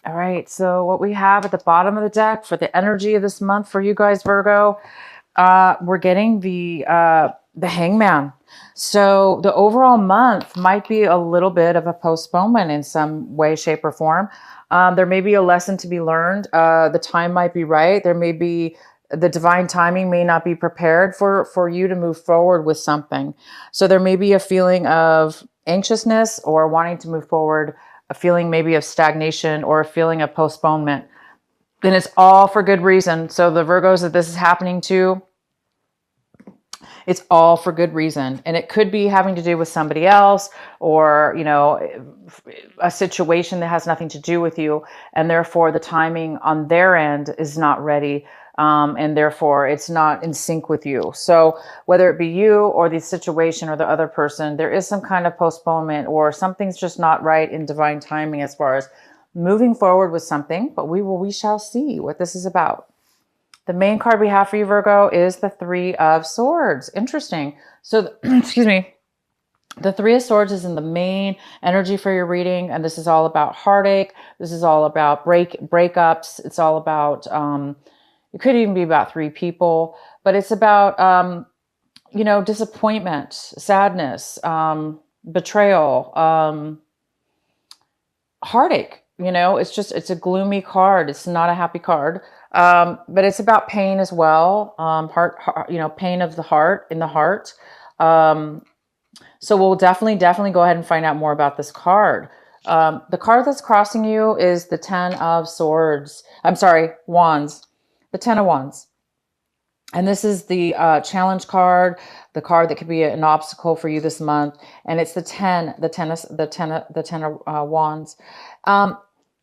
All right. So what we have at the bottom of the deck for the energy of this month for you guys, Virgo, we're getting the Hangman. So the overall month might be a little bit of a postponement in some way, shape, or form. There may be a lesson to be learned. The time might be right. There may be the divine timing may not be prepared for you to move forward with something. So there may be a feeling of anxiousness or wanting to move forward, a feeling maybe of stagnation or a feeling of postponement. And it's all for good reason. So the Virgos that this is happening to, it's all for good reason. And it could be having to do with somebody else or, a situation that has nothing to do with you. And therefore the timing on their end is not ready. And therefore it's not in sync with you. So whether it be you or the situation or the other person, there is some kind of postponement or something's just not right in divine timing as far as moving forward with something, but we shall see what this is about. The main card we have for you, Virgo, is the Three of Swords. Interesting. So, excuse me. The Three of Swords is in the main energy for your reading, and this is all about heartache. This is all about breakups. It's all about, it could even be about three people, but it's about, disappointment, sadness, betrayal, heartache. It's a gloomy card. It's not a happy card. But it's about pain as well. Pain of the heart, in the heart. So we'll definitely go ahead and find out more about this card. The card that's crossing you is the Ten of Swords. I'm sorry, Wands. The Ten of Wands. And this is the challenge card, the card that could be an obstacle for you this month. And it's the ten of Wands.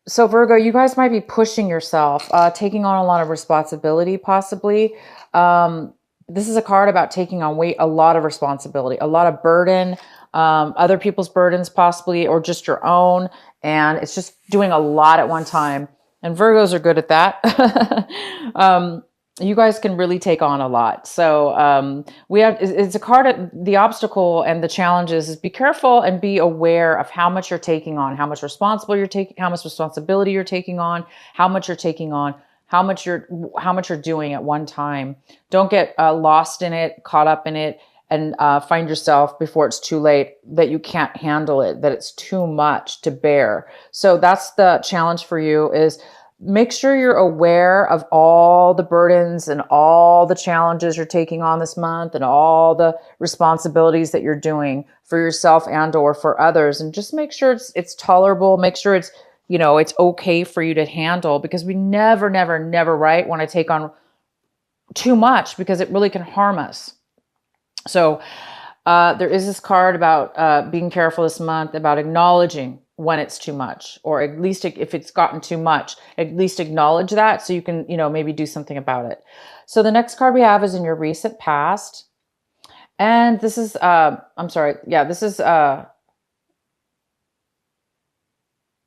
So Virgo, you guys might be pushing yourself, taking on a lot of responsibility, possibly. This is a card about taking on a lot of responsibility, a lot of burden, other people's burdens possibly, or just your own. And it's just doing a lot at one time. And Virgos are good at that. You guys can really take on a lot. So it's a card at the obstacle and the challenges is be careful and be aware of how much you're taking on, how much how much responsibility you're taking on, how much you're taking on, how much you're doing at one time. Don't get lost in it, caught up in it, and find yourself before it's too late that you can't handle it, that it's too much to bear. So that's the challenge for you is make sure you're aware of all the burdens and all the challenges you're taking on this month and all the responsibilities that you're doing for yourself and or for others. And just make sure it's tolerable. Make sure it's, it's okay for you to handle because we never, right, want to take on too much because it really can harm us. So there is this card about being careful this month, about acknowledging when it's too much, or at least if it's gotten too much, at least acknowledge that so you can, maybe do something about it. So the next card we have is in your recent past. And this is, this is the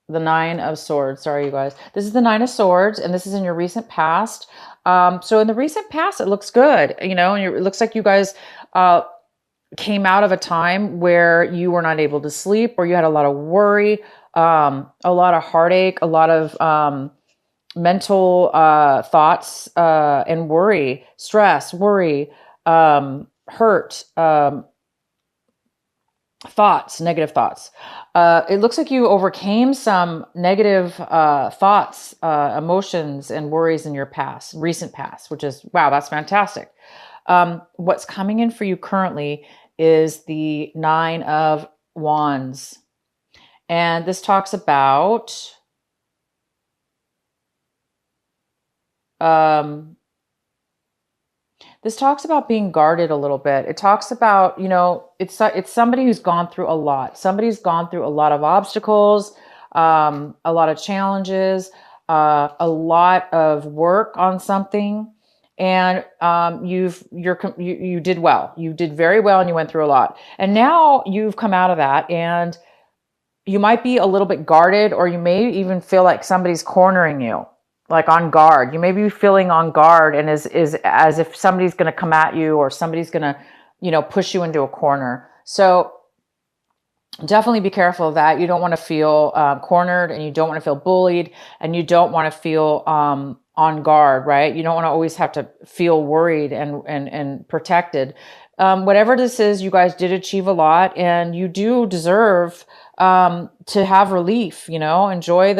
Nine of Swords. Sorry, you guys. This is the Nine of Swords, and this is in your recent past. So in the recent past, it looks good, and it looks like you guys, came out of a time where you were not able to sleep, or you had a lot of worry, a lot of heartache, a lot of mental thoughts and worry, stress, worry, hurt, thoughts, negative thoughts. It looks like you overcame some negative thoughts, emotions, and worries in your past, recent past, which is, wow, that's fantastic. What's coming in for you currently is the Nine of Wands. And this talks about being guarded a little bit. It talks about, it's somebody who's gone through a lot. Somebody's gone through a lot of obstacles, a lot of challenges, a lot of work on something. And you did well. You did very well, and you went through a lot. And now you've come out of that, and you might be a little bit guarded, or you may even feel like somebody's cornering you, like on guard. You may be feeling on guard, and is as if somebody's going to come at you, or somebody's going to, push you into a corner. So definitely be careful of that. You don't want to feel cornered, and you don't want to feel bullied, and you don't want to feel on guard, right? You don't want to always have to feel worried and protected. Whatever this is, you guys did achieve a lot, and you do deserve to have relief. You know, enjoy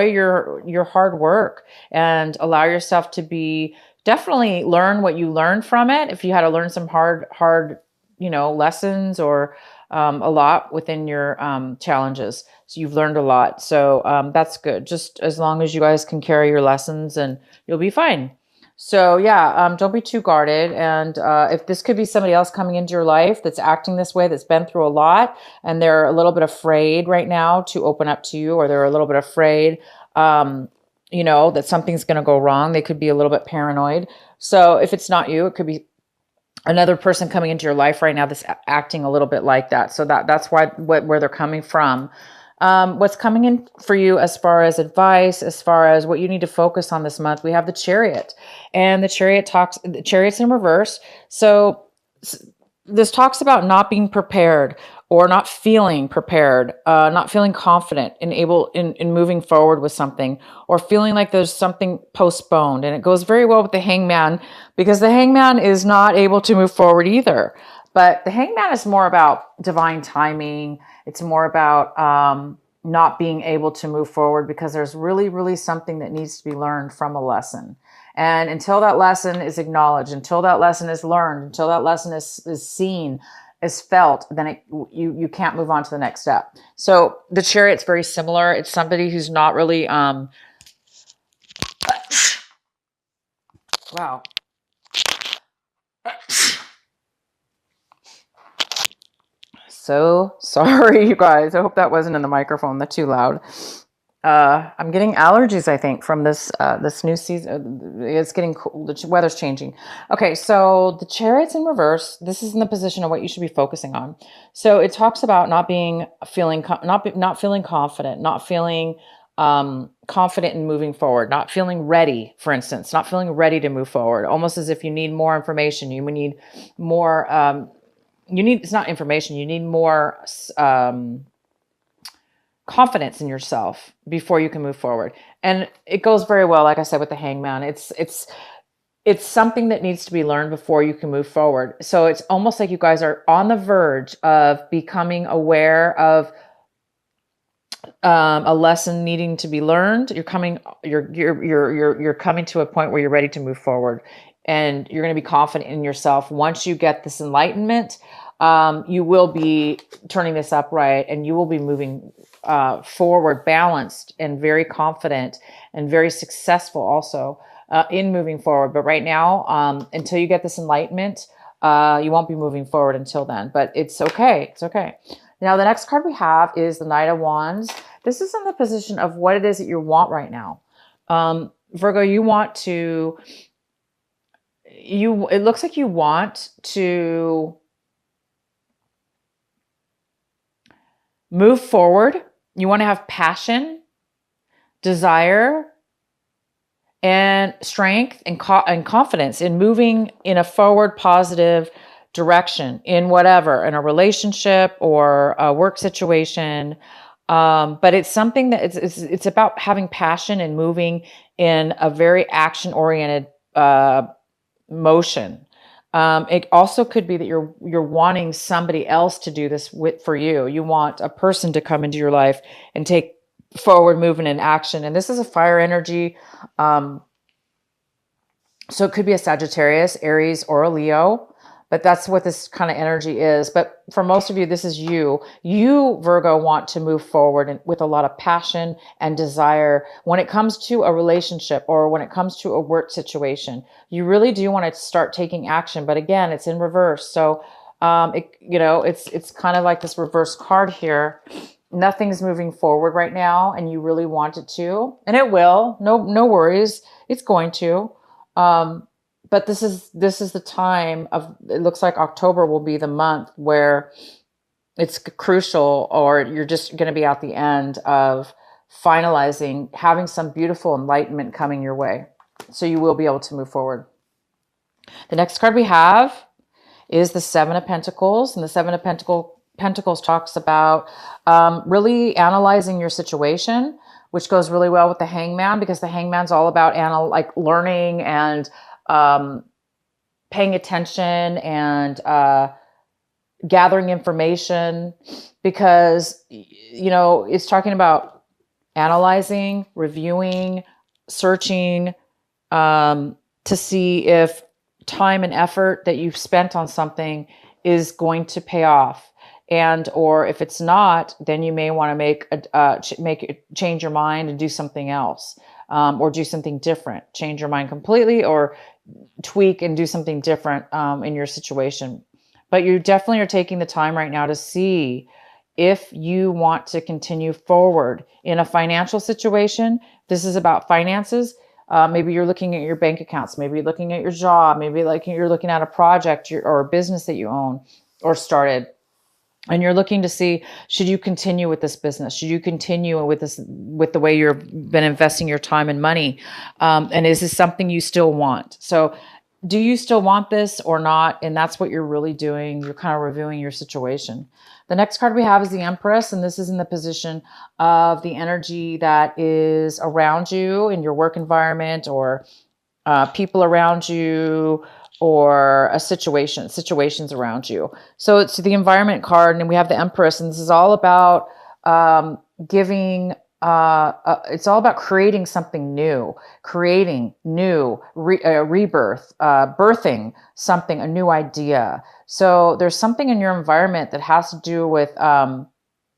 your hard work, and allow yourself to be, definitely learn what you learned from it. If you had to learn some hard lessons, or a lot within your challenges. So you've learned a lot. So that's good. Just as long as you guys can carry your lessons, and you'll be fine. So yeah, don't be too guarded. And if this could be somebody else coming into your life that's acting this way, that's been through a lot, and they're a little bit afraid right now to open up to you, or they're a little bit afraid, that something's going to go wrong. They could be a little bit paranoid. So if it's not you, it could be another person coming into your life right now that's acting a little bit like that. So that's where they're coming from. What's coming in for you as far as advice, as far as what you need to focus on this month, we have the Chariot, and the Chariot's in reverse. So this talks about not being prepared, or not feeling prepared, not feeling confident and able in moving forward with something, or feeling like there's something postponed. And it goes very well with the Hangman, because the Hangman is not able to move forward either. But the Hangman is more about divine timing. It's more about not being able to move forward because there's really, really something that needs to be learned from a lesson. And until that lesson is acknowledged, until that lesson is learned, until that lesson is seen, is felt, then you can't move on to the next step. So the Chariot's very similar. It's somebody who's not really wow. So sorry, you guys. I hope that wasn't in the microphone. That's too loud. I'm getting allergies, I think, from this new season. It's getting cool. The weather's changing. Okay, so the Chariot's in reverse. This is in the position of what you should be focusing on. So it talks about not feeling confident, not feeling confident in moving forward, not feeling ready. For instance, not feeling ready to move forward. Almost as if you need more information. You need more. It's not information. You need more confidence in yourself before you can move forward. And it goes very well, like I said, with the Hangman. It's something that needs to be learned before you can move forward. So it's almost like you guys are on the verge of becoming aware of a lesson needing to be learned. You're coming to a point where you're ready to move forward, and you're going to be confident in yourself. Once you get this enlightenment, you will be turning this upright, and you will be moving forward, balanced and very confident and very successful also in moving forward. But right now, until you get this enlightenment, you won't be moving forward until then. But it's okay. It's okay. Now, the next card we have is the Knight of Wands. This is in the position of what it is that you want right now. Virgo, it looks like you want to move forward. You want to have passion, desire, and strength and confidence in moving in a forward positive direction in whatever, in a relationship or a work situation. But it's something that it's about having passion and moving in a very action-oriented motion. It also could be that you're wanting somebody else to do this for you. You want a person to come into your life and take forward movement and action. And this is a fire energy. So it could be a Sagittarius, Aries, or a Leo. But that's what this kind of energy is. But for most of you, this is you. You, Virgo, want to move forward with a lot of passion and desire when it comes to a relationship or when it comes to a work situation. You really do want to start taking action. But again, it's in reverse. So, it's kind of like this reverse card here. Nothing's moving forward right now, and you really want it to. And it will. No worries. It's going to. But this is the time of, it looks like October will be the month where it's crucial, or you're just going to be at the end of finalizing, having some beautiful enlightenment coming your way. So you will be able to move forward. The next card we have is the Seven of Pentacles, and the Seven of Pentacles talks about really analyzing your situation, which goes really well with the Hangman, because the Hangman's all about like learning and paying attention and gathering information, because it's talking about analyzing, reviewing, searching, to see if time and effort that you've spent on something is going to pay off. And or if it's not, then you may want to change your mind and do something else, or do something different. Change your mind completely, or tweak and do something different in your situation. But you definitely are taking the time right now to see if you want to continue forward in a financial situation. This is about finances. Maybe you're looking at your bank accounts. Maybe you're looking at your job. Maybe like you're looking at a project or a business that you own or started. And you're looking to see, should you continue with this business? Should you continue with the way you've been investing your time and money? And is this something you still want? So do you still want this or not? And that's what you're really doing. You're kind of reviewing your situation. The next card we have is the Empress, and this is in the position of the energy that is around you in your work environment, or people around you, or situations around you. So it's the environment card, and we have the Empress, and this is all about giving. It's all about creating something new, rebirth, birthing something, a new idea. So there's something in your environment that has to do with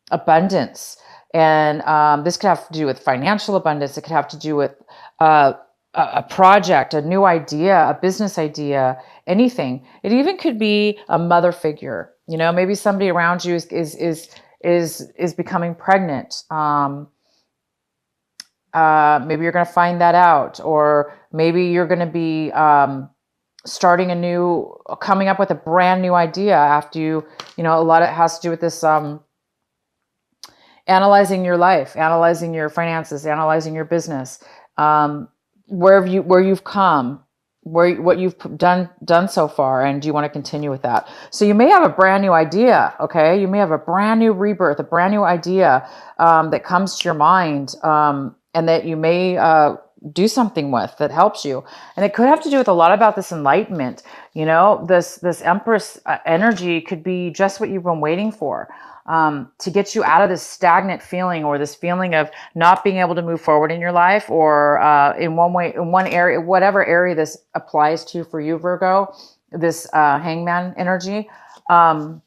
abundance, and this could have to do with financial abundance. It could have to do with a project, a new idea, a business idea, anything. It even could be a mother figure. Maybe somebody around you is becoming pregnant. Maybe you're going to find that out, or maybe you're going to be coming up with a brand new idea after a lot of it has to do with this analyzing your life, analyzing your finances, analyzing your business. Where you've come, what you've done so far, and do you want to continue with that? So you may have a brand new idea, okay? You may have a brand new rebirth, a brand new idea that comes to your mind, and that you may do something with that helps you. And it could have to do with a lot about this enlightenment. This Empress energy could be just what you've been waiting for. To get you out of this stagnant feeling, or this feeling of not being able to move forward in your life, or in one area, whatever area this applies to for you, Virgo, this Hangman energy,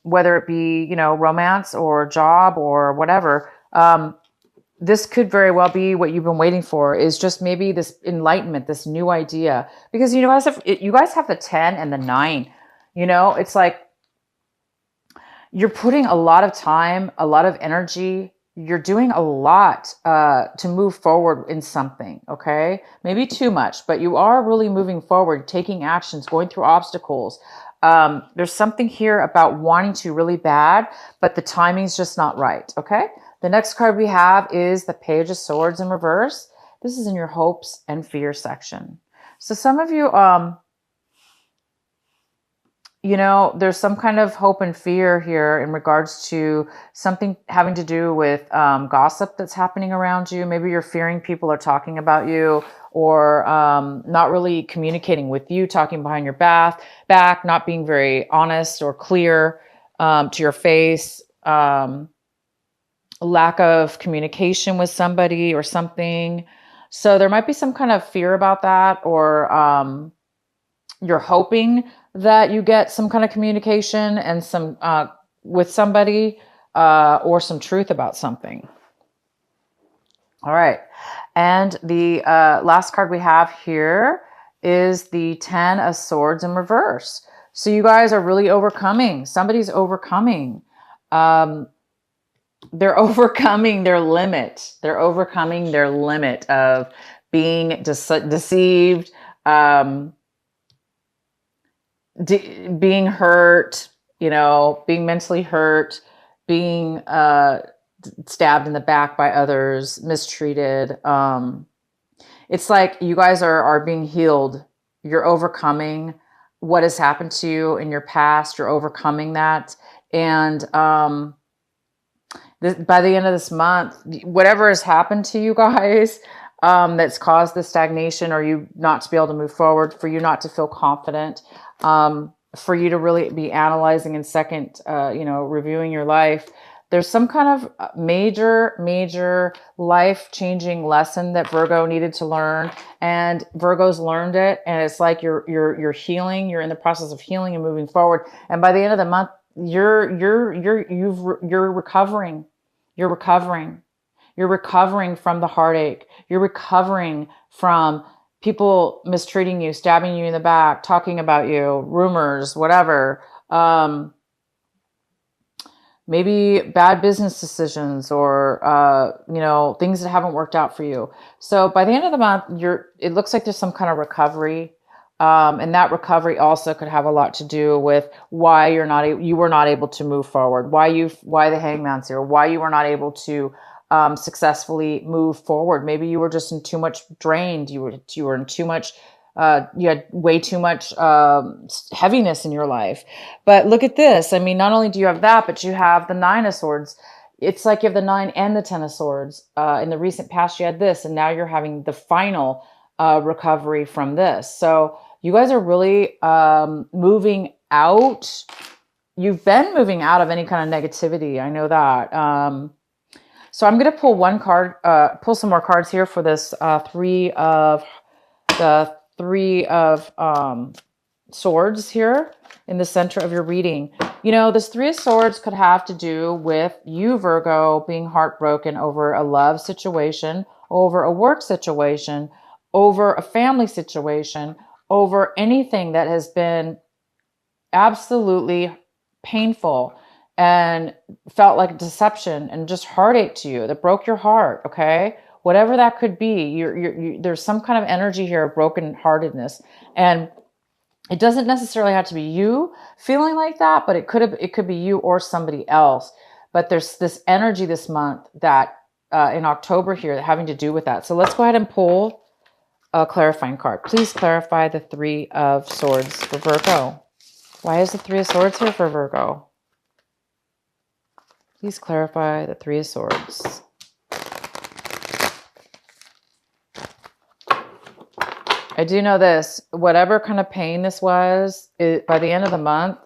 whether it be, romance or job or whatever. This could very well be what you've been waiting for, is just maybe this enlightenment, this new idea, because you guys have the 10 and the 9. It's like, you're putting a lot of time, a lot of energy. You're doing a lot to move forward in something, okay? Maybe too much, but you are really moving forward, taking actions, going through obstacles. There's something here about wanting to really bad, but the timing's just not right, okay? The next card we have is the Page of Swords in reverse. This is in your hopes and fears section. So some of you, there's some kind of hope and fear here in regards to something having to do with gossip that's happening around you. Maybe you're fearing people are talking about you, or not really communicating with you, talking behind your back, not being very honest or clear to your face, lack of communication with somebody or something. So there might be some kind of fear about that, or you're hoping that you get some kind of communication and some with somebody, or some truth about something. All right. And the last card we have here is the 10 of Swords in reverse. So you guys are really overcoming. Somebody's overcoming. They're overcoming their limit. They're overcoming their limit of being deceived, being hurt, being mentally hurt, being stabbed in the back by others, mistreated. It's like you guys are being healed. You're overcoming what has happened to you in your past. You're overcoming that. And by the end of this month, whatever has happened to you guys that's caused the stagnation, or you not to be able to move forward, for you not to feel confident, for you to really be analyzing and second, reviewing your life. There's some kind of major life-changing lesson that Virgo needed to learn, and Virgo's learned it. And it's like you're healing. You're in the process of healing and moving forward. And by the end of the month, you're recovering. You're recovering. You're recovering from the heartache. You're recovering from people mistreating you, stabbing you in the back, talking about you, rumors, whatever. Maybe bad business decisions, or things that haven't worked out for you. So by the end of the month, it looks like there's some kind of recovery, and that recovery also could have a lot to do with why you were not able to move forward, why the Hangman's here, why you were not able to successfully move forward. Maybe you were just in too much drained. You were in too much. You had way too much heaviness in your life. But look at this. I mean, not only do you have that, but you have the Nine of Swords. It's like you have the 9 and the 10 of Swords. In the recent past, you had this, and now you're having the final recovery from this. So you guys are really moving out. You've been moving out of any kind of negativity. I know that. So I'm going to pull some more cards here for this Three of Swords here in the center of your reading. This Three of Swords could have to do with you, Virgo, being heartbroken over a love situation, over a work situation, over a family situation, over anything that has been absolutely painful and felt like deception and just heartache to you, that broke your heart. Okay. Whatever that could be, there's some kind of energy here of brokenheartedness, and it doesn't necessarily have to be you feeling like that, but it could be you or somebody else. But there's this energy this month that in October here having to do with that. So let's go ahead and pull a clarifying card. Please clarify the Three of Swords for Virgo. Why is the Three of Swords here for Virgo? Please clarify the Three of Swords. I do know this, whatever kind of pain this was, by the end of the month,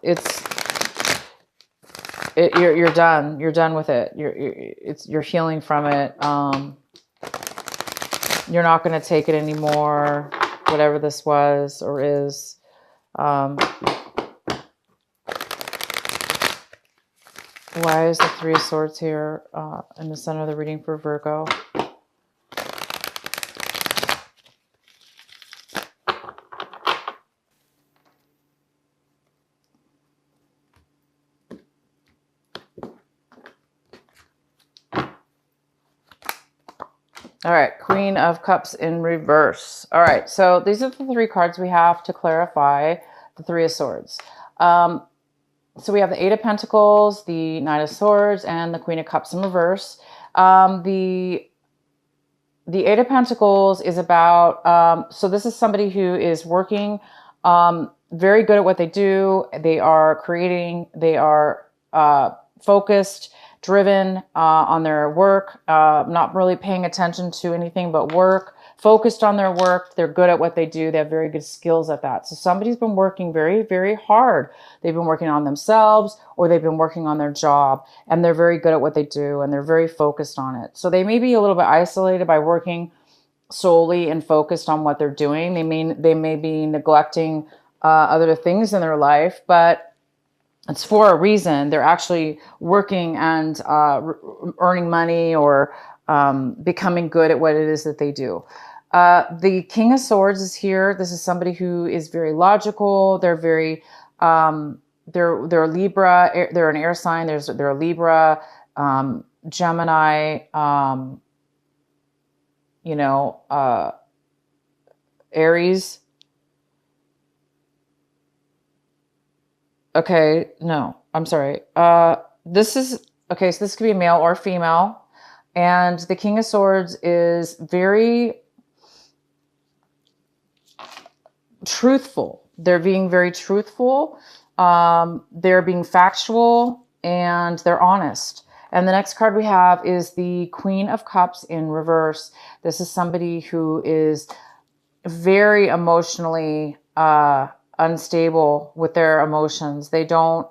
you're done. You're done with it. You're healing from it. You're not going to take it anymore, whatever this was or is. Why is the Three of Swords here in the center of the reading for Virgo? All right, Queen of Cups in reverse. All right, so these are the 3 cards we have to clarify the Three of Swords. So we have the Eight of Pentacles, the Knight of Swords, and the Queen of Cups in reverse. The Eight of Pentacles is about, so this is somebody who is working, very good at what they do. They are creating, they are focused, driven on their work, not really paying attention to anything but work, focused on their work. They're good at what they do. They have very good skills at that. So somebody's been working very, very hard. They've been working on themselves, or they've been working on their job, and they're very good at what they do, and they're very focused on it. So they may be a little bit isolated by working solely and focused on what they're doing. They may be neglecting other things in their life, but it's for a reason. They're actually working and earning money, or becoming good at what it is that they do. The King of Swords is here. This is somebody who is very logical. They're very, they're Libra. They're an air sign. They're a Libra, Gemini, Aries. Okay, no, I'm sorry. This is, okay, so this could be male or female. And the King of Swords is very truthful. They're being very truthful. They're being factual. and they're honest. And the next card we have is the Queen of Cups in reverse. This is somebody who is very emotionally unstable with their emotions. They don't,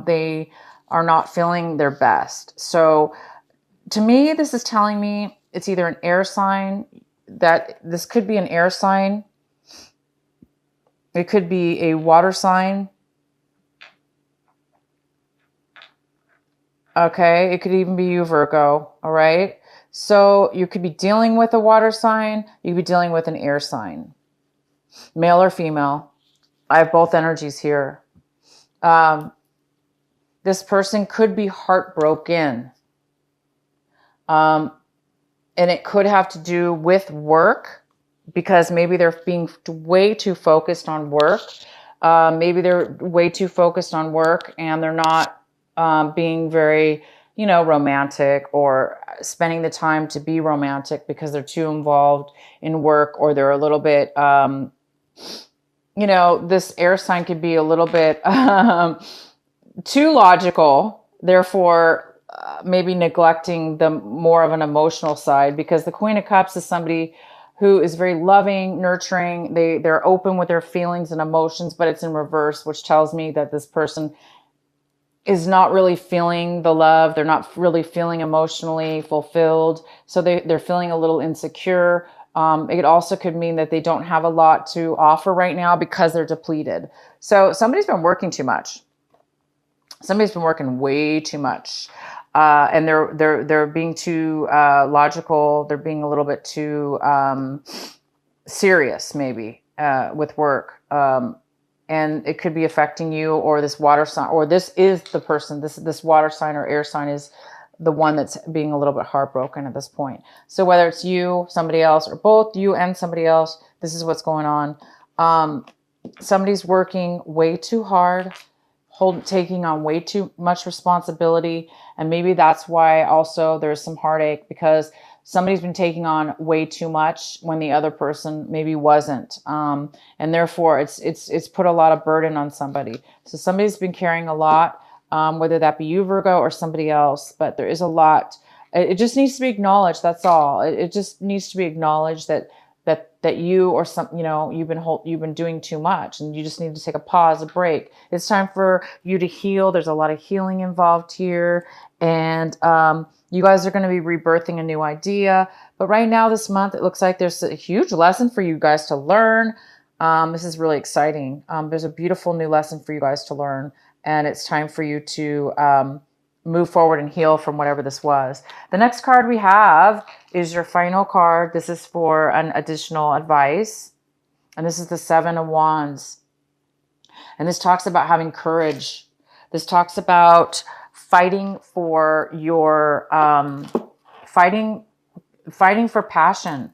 they are not feeling their best. So to me, this is telling me it's either an air sign, that this could be an air sign. It could be a water sign. Okay, it could even be you, Virgo. All right. So you could be dealing with a water sign. You could be dealing with an air sign, male or female. I have both energies here. This person could be heartbroken. And it could have to do with work, because maybe they're being way too focused on work. Maybe they're way too focused on work and they're not being very, romantic, or spending the time to be romantic because they're too involved in work, or they're a little bit, this air sign could be a little bit too logical, therefore maybe neglecting the more of an emotional side, because the Queen of Cups is somebody who is very loving, nurturing. They're open with their feelings and emotions, but it's in reverse, which tells me that this person is not really feeling the love. They're not really feeling emotionally fulfilled. So they're feeling a little insecure. It also could mean that they don't have a lot to offer right now because they're depleted. So somebody's been working too much. Somebody's been working way too much. And they're being too logical. They're being a little bit too serious, maybe, with work. And it could be affecting you, or this water sign, or this is the person. This water sign or air sign is the one that's being a little bit heartbroken at this point. So whether it's you, somebody else, or both you and somebody else, this is what's going on. Somebody's working way too hard, taking on way too much responsibility. And maybe that's why also there's some heartache, because somebody's been taking on way too much when the other person maybe wasn't. And therefore it's put a lot of burden on somebody. So somebody's been carrying a lot, whether that be you, Virgo, or somebody else, but there is a lot. It just needs to be acknowledged. That's all. It just needs to be acknowledged that you, or you've been doing too much, and you just need to take a pause, a break. It's time for you to heal. There's a lot of healing involved here, and you guys are going to be rebirthing a new idea. But right now, this month, it looks like there's a huge lesson for you guys to learn. This is really exciting. There's a beautiful new lesson for you guys to learn, and it's time for you to move forward and heal from whatever this was. The next card we have is your final card. This is for an additional advice. And this is the Seven of Wands. And this talks about having courage. This talks about fighting for your, fighting for passion.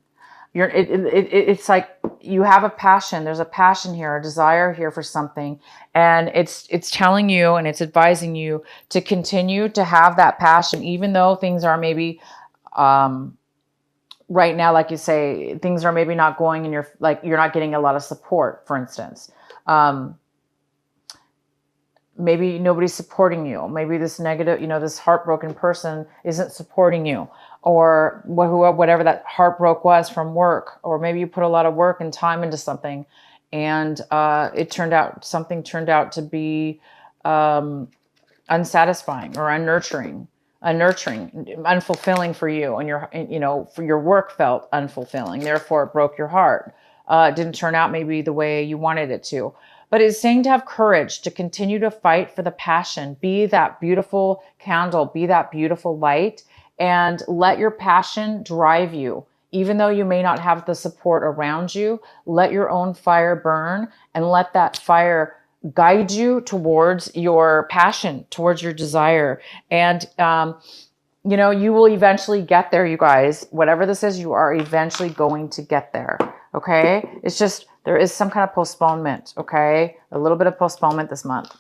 It's like you have a passion. There's a passion here, a desire here for something. And it's telling you, and it's advising you to continue to have that passion, even though things are maybe, right now, like you say, things are maybe not going in you're not getting a lot of support, for instance. Maybe nobody's supporting you. Maybe this negative, this heartbroken person isn't supporting you, or whatever that heartbreak was from work, or maybe you put a lot of work and time into something, and something turned out to be unsatisfying or unnurturing, unfulfilling for you, and for your work felt unfulfilling. Therefore, it broke your heart. It didn't turn out maybe the way you wanted it to. But it's saying to have courage, to continue to fight for the passion. Be that beautiful candle, be that beautiful light, and let your passion drive you. Even though you may not have the support around you, let your own fire burn, and let that fire guide you towards your passion, towards your desire. And, you will eventually get there, you guys. Whatever this is, you are eventually going to get there. Okay? It's just, there is some kind of postponement. Okay? A little bit of postponement this month.